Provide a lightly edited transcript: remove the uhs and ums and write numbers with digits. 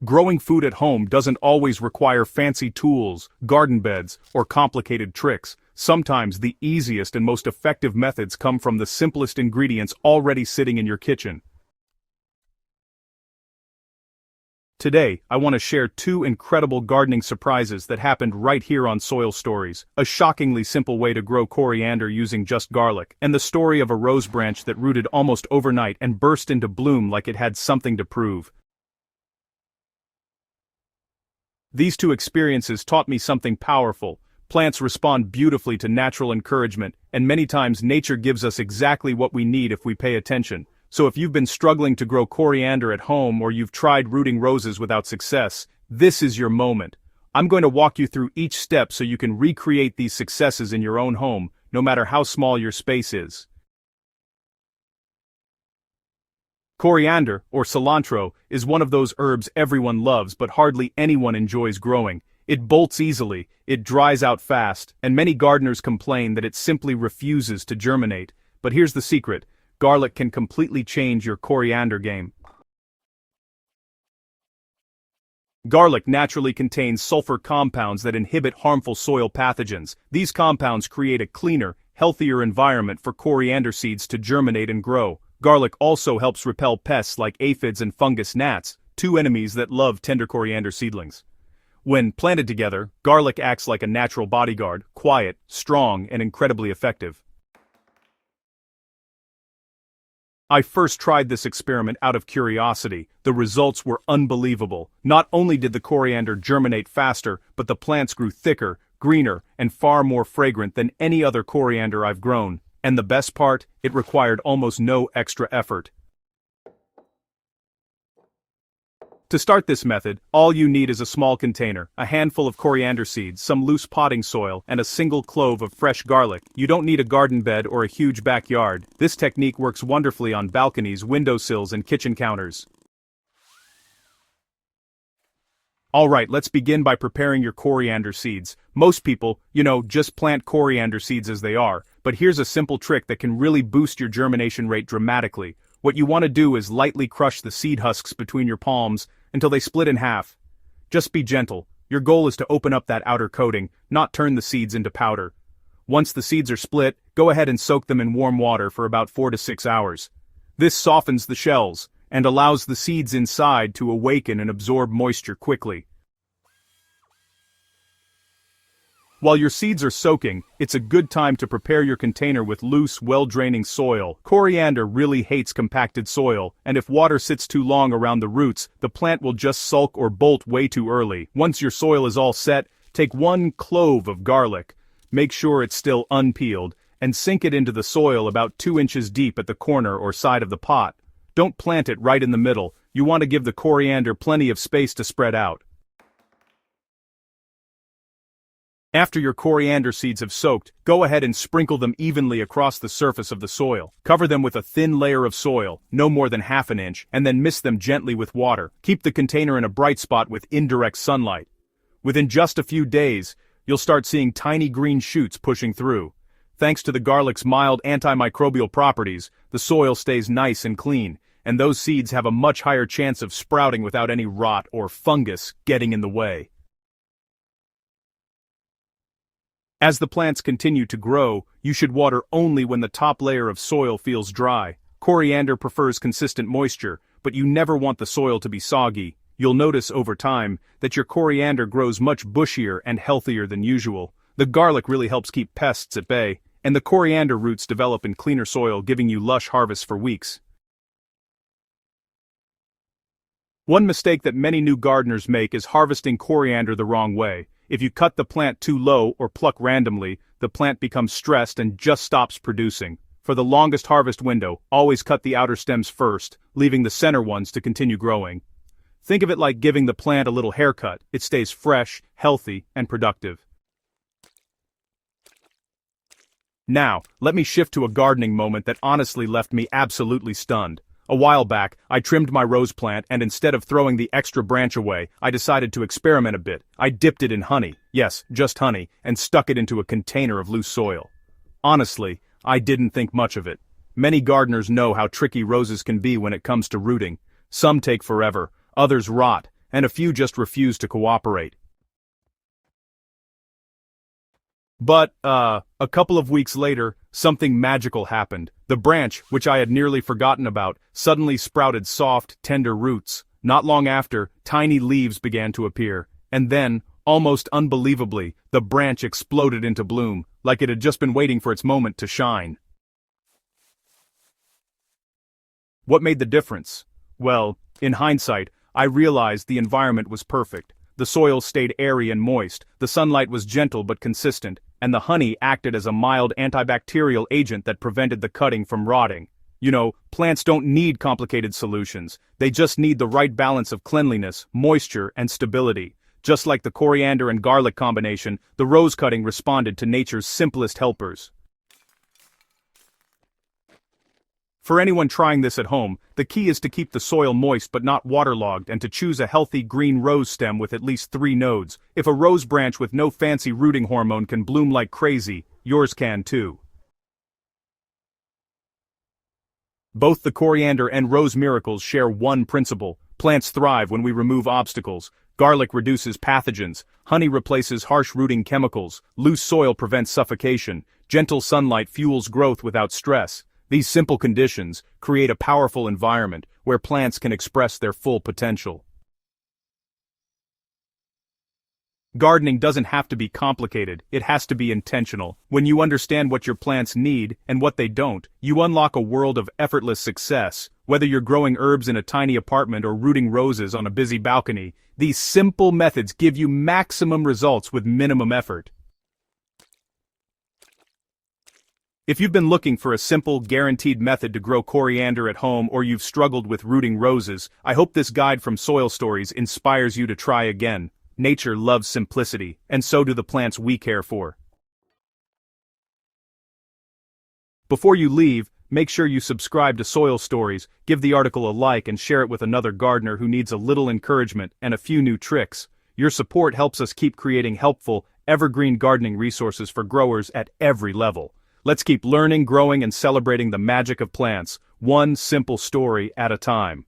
Growing food at home doesn't always require fancy tools, garden beds, or complicated tricks. Sometimes the easiest and most effective methods come from the simplest ingredients already sitting in your kitchen. Today, I want to share two incredible gardening surprises that happened right here on Soil Stories, a shockingly simple way to grow coriander using just garlic, and the story of a rose branch that rooted almost overnight and burst into bloom like it had something to prove. These two experiences taught me something powerful. Plants respond beautifully to natural encouragement, and many times nature gives us exactly what we need if we pay attention. So if you've been struggling to grow coriander at home or you've tried rooting roses without success, this is your moment. I'm going to walk you through each step so you can recreate these successes in your own home, no matter how small your space is. Coriander, or cilantro, is one of those herbs everyone loves but hardly anyone enjoys growing. It bolts easily, it dries out fast, and many gardeners complain that it simply refuses to germinate. But here's the secret. Garlic can completely change your coriander game. Garlic naturally contains sulfur compounds that inhibit harmful soil pathogens. These compounds create a cleaner, healthier environment for coriander seeds to germinate and grow. Garlic also helps repel pests like aphids and fungus gnats, two enemies that love tender coriander seedlings. When planted together, garlic acts like a natural bodyguard, quiet, strong, and incredibly effective. I first tried this experiment out of curiosity. The results were unbelievable. Not only did the coriander germinate faster, but the plants grew thicker, greener, and far more fragrant than any other coriander I've grown. And the best part, it required almost no extra effort. To start this method, all you need is a small container, a handful of coriander seeds, some loose potting soil, and a single clove of fresh garlic. You don't need a garden bed or a huge backyard. This technique works wonderfully on balconies, windowsills, and kitchen counters. Alright, let's begin by preparing your coriander seeds. Most people, just plant coriander seeds as they are, but here's a simple trick that can really boost your germination rate dramatically. What you want to do is lightly crush the seed husks between your palms until they split in half. Just be gentle. Your goal is to open up that outer coating, not turn the seeds into powder. Once the seeds are split, go ahead and soak them in warm water for about 4 to 6 hours. This softens the shells and allows the seeds inside to awaken and absorb moisture quickly. While your seeds are soaking, it's a good time to prepare your container with loose, well-draining soil. Coriander really hates compacted soil, and if water sits too long around the roots, the plant will just sulk or bolt way too early. Once your soil is all set, take 1 clove of garlic, make sure it's still unpeeled, and sink it into the soil about 2 inches deep at the corner or side of the pot. Don't plant it right in the middle. You want to give the coriander plenty of space to spread out. After your coriander seeds have soaked, go ahead and sprinkle them evenly across the surface of the soil. Cover them with a thin layer of soil, no more than ½ an inch, and then mist them gently with water. Keep the container in a bright spot with indirect sunlight. Within just a few days, you'll start seeing tiny green shoots pushing through. Thanks to the garlic's mild antimicrobial properties, the soil stays nice and clean, and those seeds have a much higher chance of sprouting without any rot or fungus getting in the way. As the plants continue to grow, you should water only when the top layer of soil feels dry. Coriander prefers consistent moisture, but you never want the soil to be soggy. You'll notice over time that your coriander grows much bushier and healthier than usual. The garlic really helps keep pests at bay, and the coriander roots develop in cleaner soil, giving you lush harvests for weeks. One mistake that many new gardeners make is harvesting coriander the wrong way. If you cut the plant too low or pluck randomly, the plant becomes stressed and just stops producing. For the longest harvest window, always cut the outer stems first, leaving the center ones to continue growing. Think of it like giving the plant a little haircut. It stays fresh, healthy, and productive. Now, let me shift to a gardening moment that honestly left me absolutely stunned. A while back, I trimmed my rose plant and instead of throwing the extra branch away, I decided to experiment a bit. I dipped it in honey, yes, just honey, and stuck it into a container of loose soil. Honestly, I didn't think much of it. Many gardeners know how tricky roses can be when it comes to rooting. Some take forever, others rot, and a few just refused to cooperate. But, a couple of weeks later, something magical happened. The branch, which I had nearly forgotten about, suddenly sprouted soft, tender roots. Not long after, tiny leaves began to appear, and then, almost unbelievably, the branch exploded into bloom, like it had just been waiting for its moment to shine. What made the difference? Well, in hindsight, I realized the environment was perfect. The soil stayed airy and moist, the sunlight was gentle but consistent, and the honey acted as a mild antibacterial agent that prevented the cutting from rotting. You know, plants don't need complicated solutions, they just need the right balance of cleanliness, moisture, and stability. Just like the coriander and garlic combination, the rose cutting responded to nature's simplest helpers. For anyone trying this at home, the key is to keep the soil moist but not waterlogged and to choose a healthy green rose stem with at least 3 nodes. If a rose branch with no fancy rooting hormone can bloom like crazy, yours can too. Both the coriander and rose miracles share one principle: plants thrive when we remove obstacles. Garlic reduces pathogens, honey replaces harsh rooting chemicals, loose soil prevents suffocation, gentle sunlight fuels growth without stress. These simple conditions create a powerful environment where plants can express their full potential. Gardening doesn't have to be complicated, it has to be intentional. When you understand what your plants need and what they don't, you unlock a world of effortless success. Whether you're growing herbs in a tiny apartment or rooting roses on a busy balcony, these simple methods give you maximum results with minimum effort. If you've been looking for a simple, guaranteed method to grow coriander at home, or you've struggled with rooting roses, I hope this guide from Soil Stories inspires you to try again. Nature loves simplicity, and so do the plants we care for. Before you leave, make sure you subscribe to Soil Stories, give the article a like and share it with another gardener who needs a little encouragement and a few new tricks. Your support helps us keep creating helpful, evergreen gardening resources for growers at every level. Let's keep learning, growing, and celebrating the magic of plants, one simple story at a time.